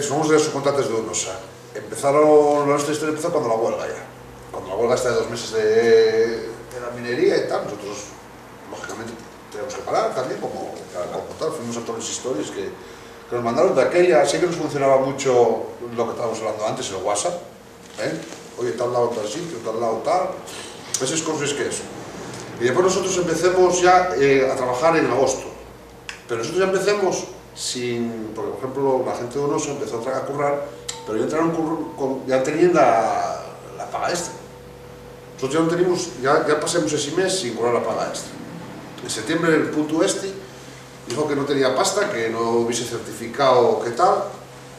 somos de los subcontratantes de Donosa. Nuestra historia empezó cuando la huelga ya. Cuando la huelga está de 2 meses de la minería y tal, nosotros, lógicamente, tenemos que parar también, como tal. Fuimos a todas las historias que nos mandaron de aquella. Sí que nos funcionaba mucho lo que estábamos hablando antes, el WhatsApp. Oye, tal lado, tal sitio, tal lado, tal. Esas cosas que eso. Y después nosotros empecemos ya a trabajar en agosto. Pero nosotros ya empecemos sin... Porque, por ejemplo, la gente de Donosa empezó a currar, pero ya entraron ya tenían la paga extra. Nosotros ya no teníamos, ya pasamos ese mes sin cobrar la paga extra. En septiembre el punto dijo que no tenía pasta, que no hubiese certificado qué tal,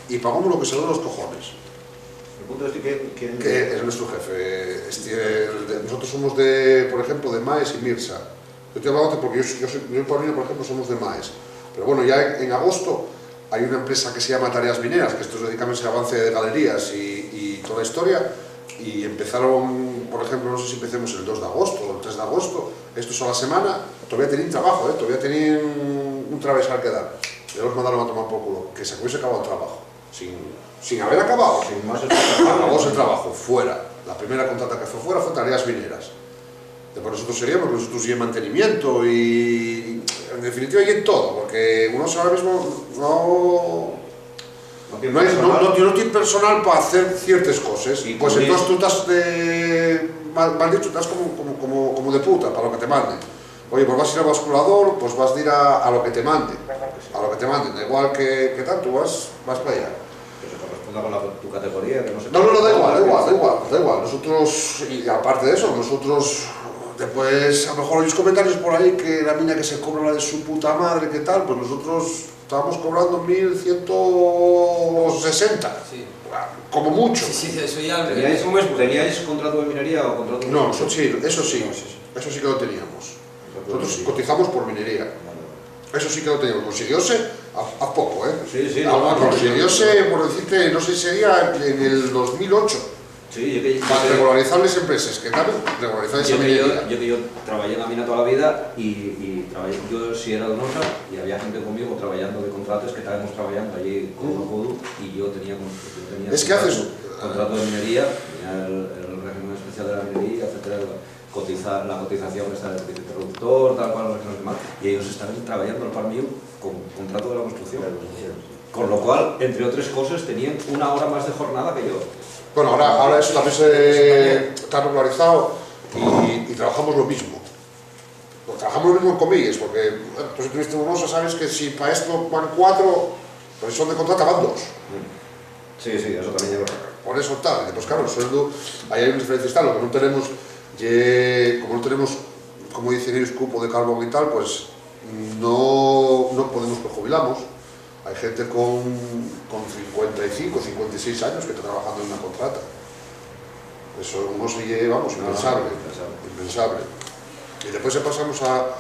y pagamos lo que se dio los cojones. ¿El punto quién? Que es nuestro jefe. Nosotros somos por ejemplo, de Maes y Mirsa. Yo estoy hablando porque yo y Paulino, por ejemplo, somos de Maes. Pero bueno, ya en agosto hay una empresa que se llama Tareas Mineras, que estos dedican ese avance de galerías y toda la historia, y empezaron, por ejemplo, no sé si empecemos el 2 de agosto o el 3 de agosto, estos a la semana, todavía tenían trabajo, todavía tenían un travesal que dar. Ya los mandaron a tomar por culo, que se hubiese acabado el trabajo, sin haber acabado, Sin más acabó el trabajo, fuera. La primera contrata que fue fuera fue Tareas Mineras. Después nosotros seríamos, nosotros y en mantenimiento y en definitiva y en todo, porque uno ahora mismo no tiene personal para hacer ciertas cosas, y pues entonces tú estás mal dicho, estás como de puta para lo que te manden. Oye, pues vas a ir al basculador, pues vas a ir a lo que te manden, da igual que tanto, vas para allá. Que se corresponda con tu categoría, que no se... No, da igual. Nosotros, y aparte de eso, nosotros, después, a lo mejor hay comentarios por ahí que la mina que se cobra la de su puta madre, ¿qué tal? Pues nosotros estábamos cobrando 1.160. Sí. Como mucho. Sí, eso ya... ¿Teníais contrato de minería o contrato de...? No, eso sí que lo teníamos. Nosotros cotizamos por minería. Eso sí que lo teníamos. Consiguióse a poco, ¿eh? Sí. Consiguióse, por decirte, no sé si sería en el 2008. Sí, para regularizar las empresas, que tal, regularizar esa minería. Yo trabajé en la mina toda la vida y trabajé, yo sí era Donosa y había gente conmigo trabajando de contratos que estábamos trabajando allí con Codo y yo tenía es que haces contrato de minería, tenía el régimen especial de la minería, etcétera, la cotización está del interruptor, tal cual, no sé más, y ellos estaban trabajando al par mío con contrato de la construcción. Con lo cual, entre otras cosas, tenían 1 hora más de jornada que yo. Bueno, ahora eso también está regularizado y trabajamos lo mismo. Trabajamos lo mismo en comillas, porque tú si tuviste Donosa sabes que si para esto van 4, pues son de contrata van 2. Sí, eso también lleva. Por eso tal, pues claro, el sueldo, ahí hay una diferencia tal, lo que no tenemos, como no tenemos, como dicen ellos, cupo de carbón y tal, pues no podemos, pues jubilamos. Hay gente con 55, 56 años que está trabajando en una contrata. Eso no se lleva, vamos, impensable. Y después pasamos a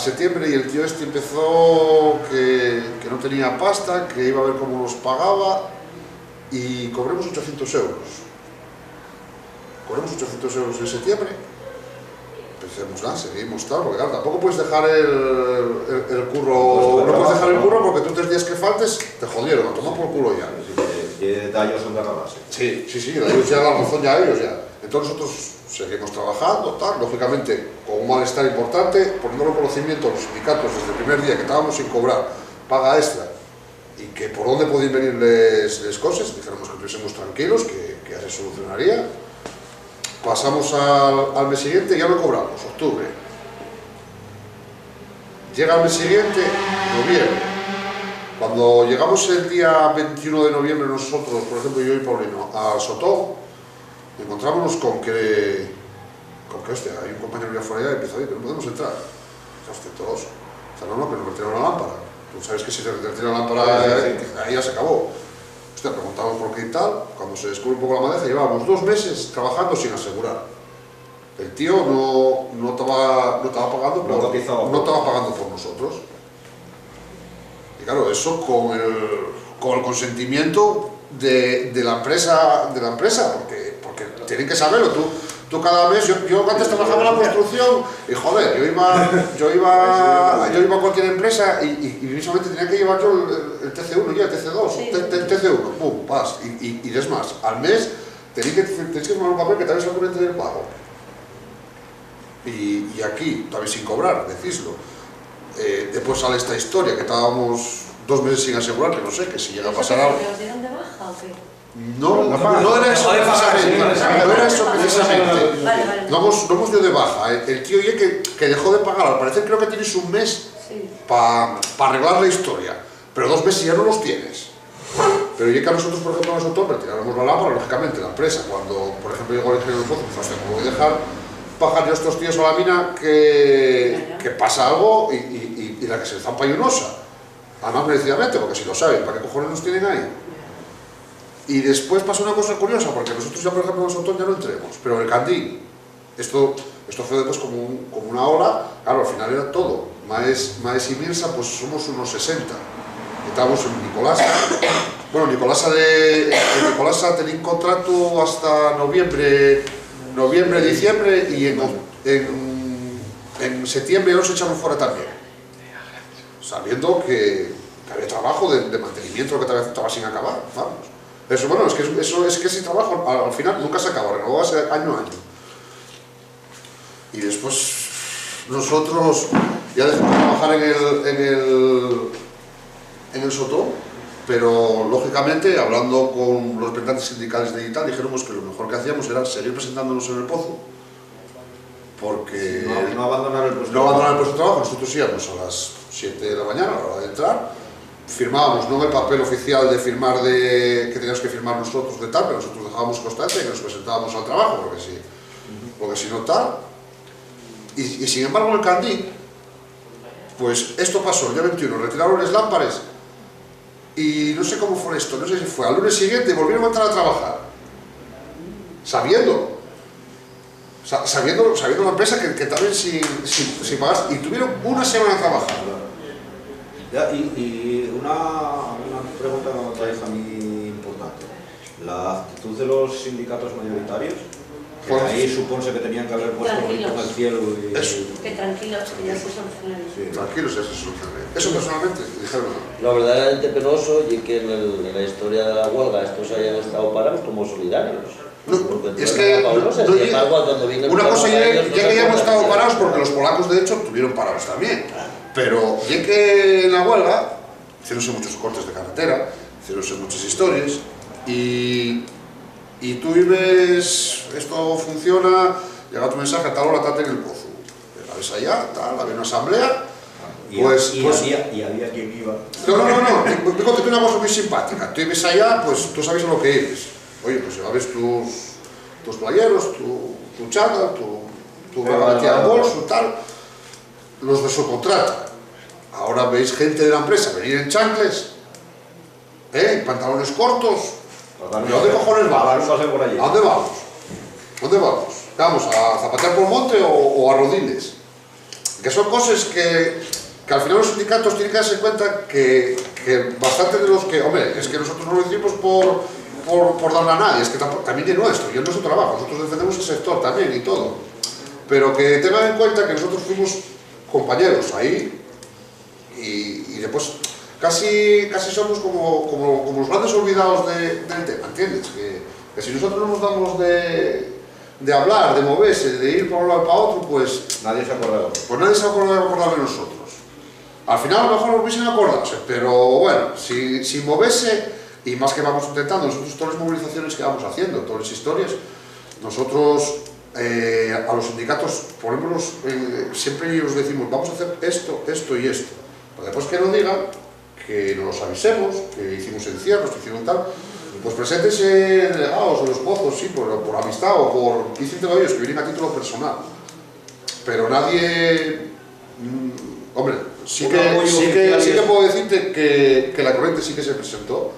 septiembre y el tío empezó que no tenía pasta, que iba a ver cómo nos pagaba y cobremos 800 euros. Cobremos 800 euros en septiembre. Empecemos, seguimos tal, porque claro, tampoco puedes dejar el curro, no puedes dejar el curro porque tú 3 días que faltes te jodieron, a tomar por culo ya. Daños son de la base. Sí, ellos ya la razón ya ellos ya. Entonces nosotros seguimos trabajando, tal, lógicamente con un malestar importante, poniendo en conocimiento a los sindicatos desde el primer día que estábamos sin cobrar paga extra y que por dónde podían venir las cosas, dijéramos que estuviésemos tranquilos, que ya se solucionaría. Pasamos al mes siguiente y ya lo cobramos, octubre. Llega el mes siguiente, noviembre. Cuando llegamos el día 21 de noviembre nosotros, por ejemplo yo y Paulino, al Sotó, encontrámonos con que hostia, hay un compañero ya fuera allá y empieza a decir que no podemos entrar. Hostia, todos. O sea, no, que nos retiraron la lámpara. Tú sabes que si te retiran la lámpara, ahí ya se acabó. Hostia, preguntamos por qué y tal, cuando se descubre un poco la madeja, llevábamos 2 meses trabajando sin asegurar. El tío no estaba pagando por nosotros. Y claro, eso con el consentimiento de la empresa, porque tienen que saberlo. tú cada mes, yo antes trabajaba en la construcción y joder, yo iba a cualquier empresa y mismamente tenía que llevar yo el TC1 ya, el TC2, Sí. el TC1, pum, pas, y es más, al mes tenéis que firmar un papel que tal vez al corriente del pago. Y aquí, tal vez sin cobrar, decíslo. Después sale esta historia que estábamos 2 meses sin asegurar, que no sé, que si llega a pasar algo. ¿Os dieron de baja o qué? No era eso precisamente, no era eso precisamente. Vale. No hemos dio de baja. El tío oye que dejó de pagar, al parecer creo que tienes un mes Sí. para arreglar la historia, pero 2 meses ya no los tienes. Pero oye que a nosotros, por ejemplo, nosotros retiráramos la lámpara, lógicamente, la empresa, cuando, por ejemplo, llegó el ingeniero del pozo, pues hostia, ¿cómo voy a dejar bajar yo a estos tíos a la mina que pasa algo y la que se zampa y un osa? Además, merecidamente, porque si lo saben, ¿para qué cojones nos tienen ahí? Y después pasa una cosa curiosa, porque nosotros ya, por ejemplo, en Sotón ya no entremos, pero en el Candín, esto fue después como una ola, claro, al final era todo. Maes y Mirsa, pues somos unos 60. Estábamos en Nicolasa. Bueno, Nicolasa tenía un contrato hasta noviembre, diciembre, y en septiembre nos echamos fuera también. Sabiendo que había trabajo de mantenimiento que estaba sin acabar, vamos. Eso, bueno, es que ese trabajo al final nunca se acaba, renovaba año a año. Y después nosotros ya dejamos de trabajar en el Sotón, pero lógicamente, hablando con los representantes sindicales de Digital, dijéramos que lo mejor que hacíamos era seguir presentándonos en el pozo, porque No abandonar el puesto. no abandonar el puesto de trabajo. Nosotros íbamos a las 7 de la mañana, a la hora de entrar, firmábamos, no el papel oficial de firmar que teníamos que firmar nosotros de tal, pero nosotros dejábamos constancia que nos presentábamos al trabajo, porque si no tal. Y sin embargo, en el Candí, pues esto pasó el día 21, retiraron las lámparas y no sé cómo fue esto, no sé si fue al lunes siguiente y volvieron a entrar a trabajar, sabiendo la empresa que también sin pagar, y tuvieron una semana trabajando. Ya, y una pregunta que me parece a mí importante. La actitud de los sindicatos mayoritarios, que Pues, ahí supone que tenían que haber puesto el grito en el cielo y... Eso. Que tranquilos, que ya se solucionan. Sí. Tranquilos, eso es eso personalmente, dijeron. Lo verdaderamente penoso y que en la historia de la huelga estos hayan estado parados como solidarios. No, Porque es tú que eras fabulosa, no, sin embargo, cuando vino el una cosa programa, ya ellos no que se ya hemos acuerdan estado de parados, nada. porque los polacos de hecho estuvieron parados también, pero ya que en la huelga hicieronse muchos cortes de carretera, hicieronse muchas historias y tú ves, esto funciona, llega tu mensaje a tal hora, tate en el pozo, la ves allá, tal, había una asamblea. Y había quien iba. No, te conté una cosa muy simpática. Tú ibas allá, pues tú sabes a lo que ibas. Oye, pues llevabas tus playeros, tu chándal, tu garantía de bolso, tal. Los de su contrato. Ahora veis gente de la empresa venir en chancles, en pantalones cortos. ¿Y a dónde cojones vamos? ¿A dónde vamos? ¿Dónde vamos? ¿Vamos a zapatear por el monte o a rodines? Que son cosas que al final los sindicatos tienen que darse cuenta que bastante de los que, hombre, es que nosotros no lo decimos por darle a nadie, es que también es nuestro, y es nuestro trabajo, nosotros defendemos el sector también y todo, pero que tengan en cuenta que nosotros fuimos compañeros ahí y después casi somos como los grandes olvidados del tema, ¿entiendes? Que si nosotros no nos damos de hablar, de moverse, de ir por un lado para otro, pues Nadie se acordaba. pues nadie se va a acordar de nosotros. Al final a lo mejor nos hubiesen acordarse, pero bueno, si moverse, y más que vamos intentando, nosotros todas las movilizaciones que vamos haciendo, todas las historias, nosotros a los sindicatos ponemos, siempre os decimos, vamos a hacer esto, esto y esto. Pero después que nos digan, que nos avisemos, que hicimos encierros, que hicieron tal, pues preséntense delegados o los pozos, sí, por amistad o por dicen de ellos que vienen a título personal. Pero nadie, hombre, sí que puedo decirte que la corriente sí que se presentó.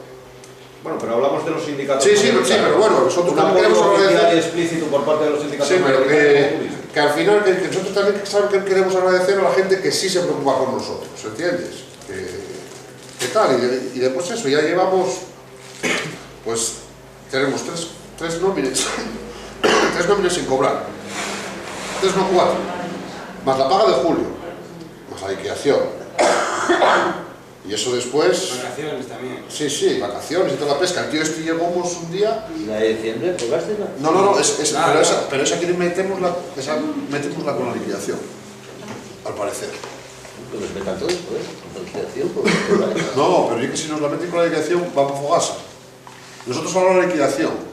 Bueno, pero hablamos de los sindicatos. Sí, pero bueno, nosotros también queremos agradecer. Explícito por parte de los sindicatos. Sí, pero que al final, que nosotros también queremos agradecer a la gente que sí se preocupa por nosotros, ¿entiendes? ¿Qué tal? Y después eso, ya llevamos, pues, tenemos tres nóminas, 3 nóminas sin cobrar. 3 no 4. Más la paga de julio. Más la liquidación. Y eso después... Vacaciones también. Sí, sí, vacaciones y toda la pesca. El tío este llegamos un día... ¿Y la de diciembre colgaste? No, pero esa aquí metemos la con la liquidación. Al parecer. Pues les metan todos, joder, con la liquidación, pues, No, pero yo que si nos la meten con la liquidación va para Fogasa. Nosotros hablamos de la liquidación.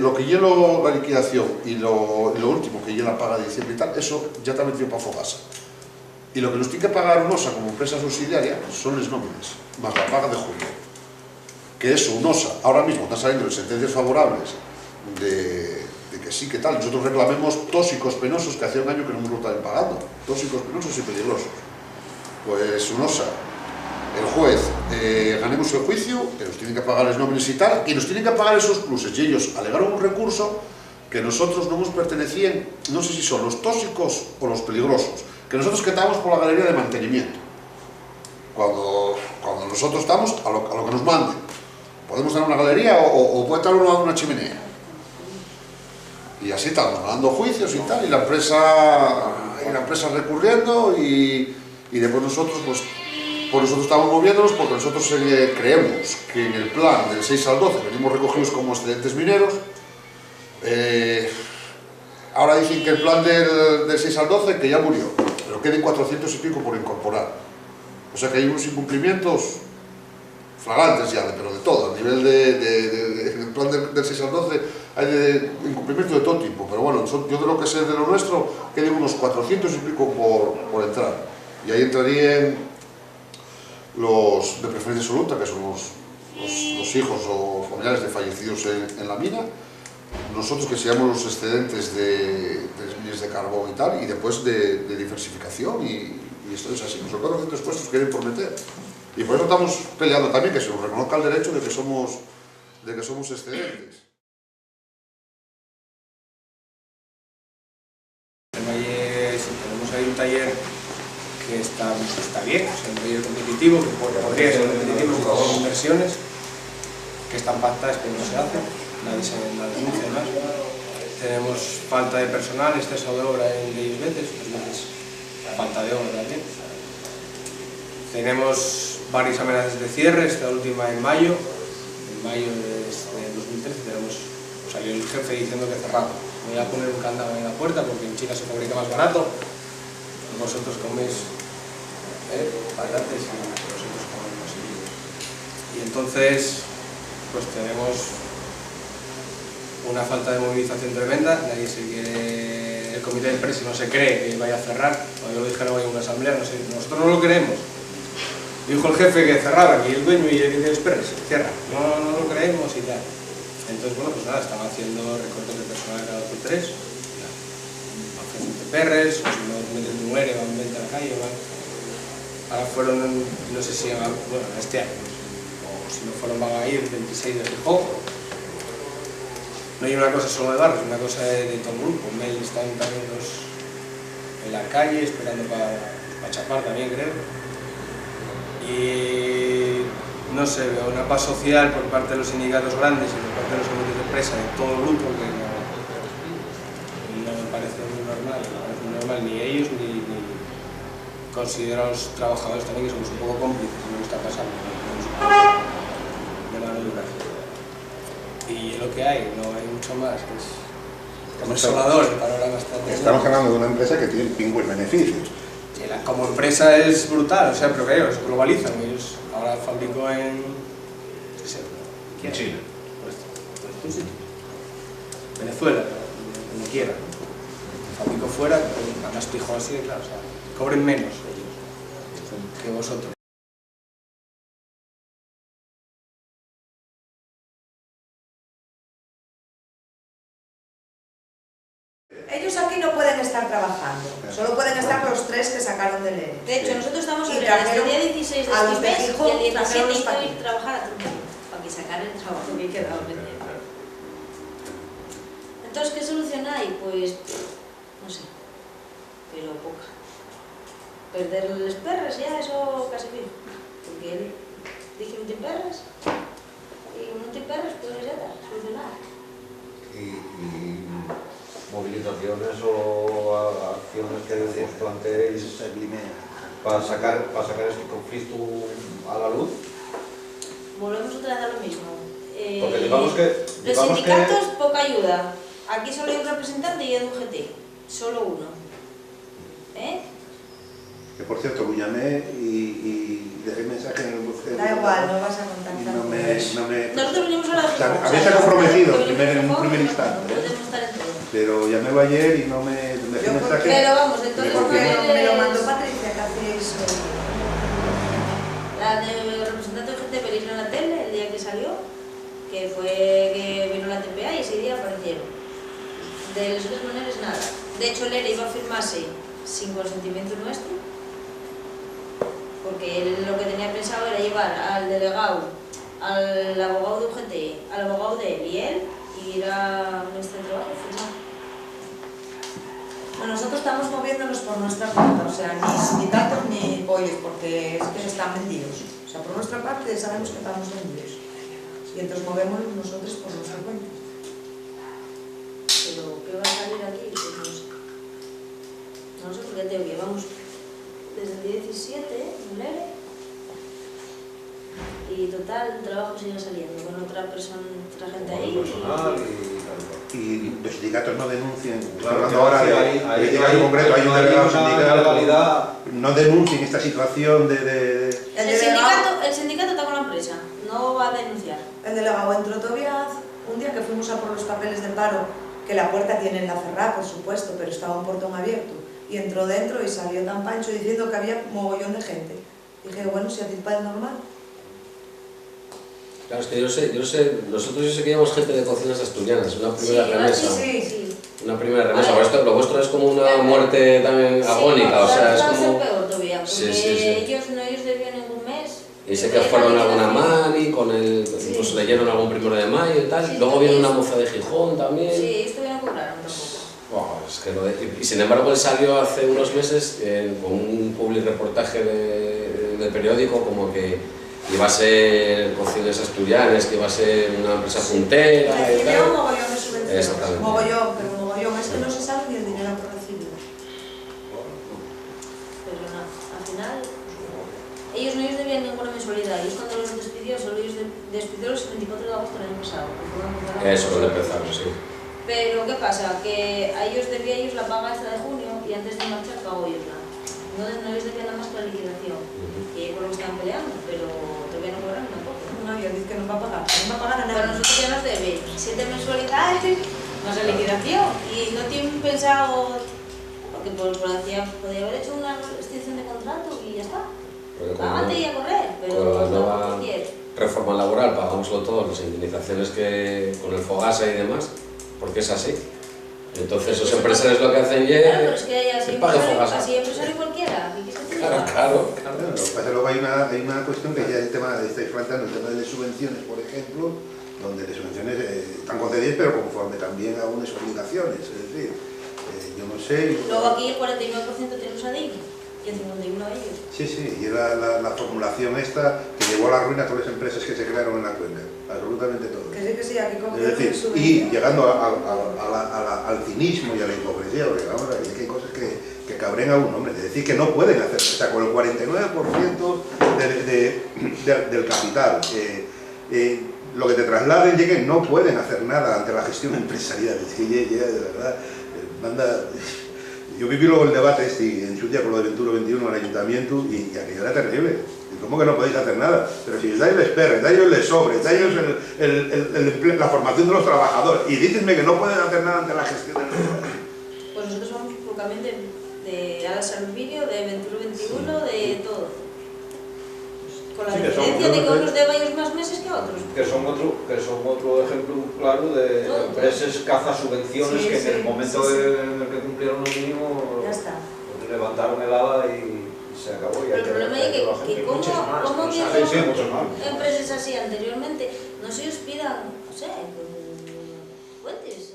Lo que hielo la liquidación y lo último que hiela la paga de diciembre y tal, eso ya está metido para Fogasa. Y lo que nos tiene que pagar UNOSA como empresa subsidiaria son las nóminas, más la paga de julio. Que eso, UNOSA, ahora mismo están saliendo sentencias favorables de que sí, que tal. Nosotros reclamemos tóxicos penosos que hace un año que no nos lo están pagando. Tóxicos penosos y peligrosos. Pues UNOSA, el juez, ganemos el juicio, que nos tienen que pagar las nóminas y tal, y nos tienen que pagar esos pluses. Y ellos alegaron un recurso que nosotros no nos pertenecían, no sé si son los tóxicos o los peligrosos, que nosotros quedamos por la galería de mantenimiento. Cuando nosotros estamos a lo que nos manden. Podemos tener una galería o puede estar una chimenea. Y así estamos dando juicios y tal, y la empresa recurriendo y después nosotros, pues nosotros estamos moviéndonos porque nosotros creemos que en el plan del 6 al 12 venimos recogidos como excedentes mineros. Ahora dicen que el plan del 6 al 12 que ya murió, pero queden 400 y pico por incorporar. O sea que hay unos incumplimientos flagrantes ya, pero de todo, a nivel del plan del 6 al 12 hay incumplimientos de todo tipo, pero bueno, yo de lo que sé de lo nuestro, queden unos 400 y pico por entrar. Y ahí entrarían los de preferencia absoluta, que son los hijos o familiares de fallecidos en la mina, nosotros que seamos los excedentes de minas de carbón y tal, y después de diversificación, y esto es así, los 400 puestos quieren por meter. Y por eso estamos peleando también que se nos reconozca el derecho de que somos excedentes. En Valle tenemos ahí un taller que está bien, o sea, un taller competitivo, que podría ser competitivo con inversiones que están pactadas pero no se hacen, nadie se la denuncia más. Tenemos falta de personal, exceso de obra en Leyes Betes, falta de obra también. Tenemos varias amenazas de cierre, esta última en mayo de 2013 salió el jefe diciendo que cerraba. Me voy a poner un candado en la puerta porque en China se fabrica más barato, vosotros coméis patates y nosotros comemos más seguidos. Y entonces pues tenemos una falta de movilización tremenda, nadie se quiere, el comité de empresa no se cree que vaya a cerrar, yo lo dijeron hoy en una asamblea, no sé, nosotros no lo queremos. Dijo el jefe que cerraba y el dueño y el que dice espera, se cierra, no lo creemos y tal. Entonces bueno, pues nada, están haciendo recortes de personal cada 2 o 3, hacen TPRs, o si no meten un ERE, van 20 a la calle, ahora fueron, no sé si bueno, este año, o si no fueron van a ir 26 de Gijón. No hay una cosa solo de barrios, es una cosa de todo el grupo. Mel están también en la calle esperando para chapar también, creo. Y no sé, veo una paz social por parte de los sindicatos grandes y por parte de los comités de empresa de todo el grupo que no me parece muy normal, ni ellos ni considero a los trabajadores también que somos un poco cómplices de lo que está pasando de mano dura. Y lo que hay, no hay mucho más, es consolador el panorama. Estamos hablando de una empresa que tiene pingües beneficios. Como empresa es brutal, o sea, pero que ellos globalizan, ellos ahora fabrico en Chile. Pues, Venezuela, donde quiera, fabrico fuera, además fijo así, claro, o sea, cobren menos ellos que vosotros. Ellos aquí no pueden estar trabajando, solo pueden estar los 3 que sacaron del ERE. De hecho, nosotros estamos Y desde trajeron el día 16 de a los este de mes Gijón, y el 17 trajeron los hizo ir paquetes. trabajar a Trucán para que sacar el trabajo que quedaba pendiente. Entonces, ¿qué solución hay? Pues, no sé, pero poca. Perder los perros ya, eso casi fijo. Porque él dice no te perras y no te perras, pues ya está, solucionar. Y movilizaciones o acciones que os planteéis para sacar este conflicto a la luz. Volvemos otra vez a lo mismo. Porque digamos que... Los sindicatos, poca ayuda. Aquí solo hay un representante y es de UGT. Solo uno. Que por cierto, lo llamé y dejé mensaje en el buzón. Da igual, no vas a contactar. Nosotros venimos a la había comprometido en un primer instante, no podemos estar en todo. pero llamé ayer y no me dejé mensaje. Pero vamos, entonces Me lo mandó Patricia, que hacéis... La de representante de UGT peligro en la tele el día que salió, que fue que vino la TPA y ese día aparecieron. De los otros menores nada. De hecho, el ERE iba a firmarse sin consentimiento nuestro, porque él lo que tenía pensado era llevar al delegado, al abogado de UGT, al abogado de él y él, y ir a un este trabajo y firmar. Bueno, nosotros estamos moviéndonos por nuestra cuenta, o sea, ni sindicatos ni pollos, porque es que están vendidos. O sea, por nuestra parte sabemos que estamos vendidos. Y entonces movemos nosotros por nuestra cuenta. Pero, ¿qué va a salir aquí? Pues no sé. No sé, porque te llevamos desde el día 17, en el ERE, y total, el trabajo sigue saliendo con otra persona, otra gente ahí. Y los sindicatos no denuncian, Claro, hablando ahora ahí en concreto, hay un delegado sindical, legalidad. no denuncien esta situación de... El sindicato está con la empresa, no va a denunciar. El delegado entró todavía un día que fuimos a por los papeles de paro, que la puerta tiene la cerrada, por supuesto, pero estaba un portón abierto. Y entró dentro y salió tan pancho diciendo que había mogollón de gente. Dije, bueno, si a ti te parece normal. Claro, es que yo sé, nosotros yo sé que llevamos gente de cocinas asturianas, una primera remesa. Sí. Una primera remesa, lo vuestro es como una muerte también agónica, o sea, es como... peor todavía, porque ellos no debían ningún mes. Y sé que fueron a alguna mani, incluso leyeron algún 1 de mayo y tal, luego viene una moza de Gijón también. Sí, esto ya no cobraron tampoco. Es que y sin embargo él salió hace unos meses con un public reportaje del periódico como que iba a ser Cocinas Asturianas, que iba a ser una empresa puntera y Recibió tal. un mogollón de subvenciones. Exactamente. Mogollón, pero mogollón. Es que no se sabe ni el dinero por recibido. Pero nada, al final, ellos no debían ninguna mensualidad. Ellos cuando los despidió, solo ellos despidió los 24 de agosto del año pasado. Eso, cuando empezaron, sí. Pero, ¿qué pasa? Que a ellos debía la paga esta de junio y antes de marchar pagó ellos la. Entonces no les debía nada más que la liquidación. Y por lo que estaban peleando, pero todavía no cobraron tampoco. No, ya dice que no va a pagar. No va a pagar a Pero nada. nosotros ya nos debe 7 mensualidades más la liquidación. Y no tienen pensado, porque podía haber hecho una extinción de contrato y ya está. Págate y a correr, pero con la no nueva quiere. reforma laboral pagámoslo todo, las indemnizaciones que con el Fogasa y demás, porque es así. Entonces esos empresarios lo que hacen Claro, pero es que hay así Fogasa. empresario cualquiera. Claro. Lo que pasa es que luego hay una cuestión que ya el tema, estáis planteando, el tema de subvenciones, por ejemplo, donde las subvenciones están concedidas, pero conforme también a unas obligaciones, es decir, yo no sé... Luego aquí el 49% tiene los ADI y el 51% ellos. Sí, y la formulación esta que llevó a la ruina a todas las empresas que se crearon en la cuenca, absolutamente todas. Que sí, aquí como Es decir, y llegando al cinismo y a la hipocresía, porque vamos a ver, que hay cosas que cabren a un hombre, es decir, que no pueden hacer, o sea, con el 49% del capital, lo que te trasladen, que no pueden hacer nada ante la gestión empresarial, es que llega de verdad, manda... Yo viví luego el debate en su día con lo de Ventura 21 al ayuntamiento y aquello era terrible. ¿Cómo que no podéis hacer nada? Pero si os dais les perres, dais les sobres, dais la formación de los trabajadores y dícenme que no pueden hacer nada ante la gestión del empresario. Pues nosotros vamos públicamente de Alas Aluminio, de Ventura 21, de todo. Con la diferencia de que unos deba ellos más meses que otros. Que son otro ejemplo claro de empresas cazasubvenciones que en el momento en el que cumplieron lo mínimo ya está. Levantaron el ala y se acabó. Pero el problema es que cómo empresas así anteriormente no se os pidan, no sé, fuentes.